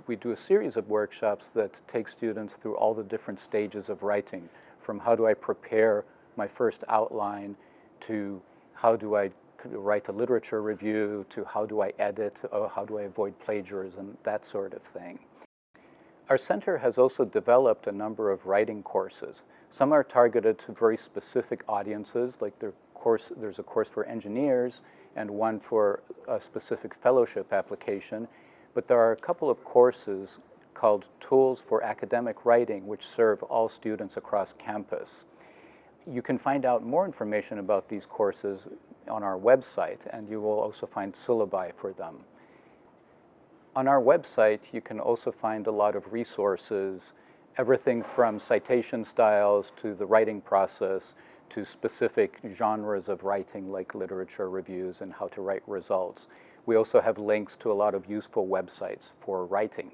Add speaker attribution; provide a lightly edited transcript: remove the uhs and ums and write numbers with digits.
Speaker 1: we do a series of workshops that take students through all the different stages of writing, from how do I prepare my first outline, to how do I write a literature review, to how do I edit, or how do I avoid plagiarism, that sort of thing. Our center has also developed a number of writing courses. Some are targeted to very specific audiences, like there's a course for engineers and one for a specific fellowship application, but there are a couple of courses called Tools for Academic Writing, which serve all students across campus. You can find out more information about these courses on our website, and you will also find syllabi for them. On our website, you can also find a lot of resources, everything from citation styles to the writing process to specific genres of writing like literature reviews and how to write results. We also have links to a lot of useful websites for writing.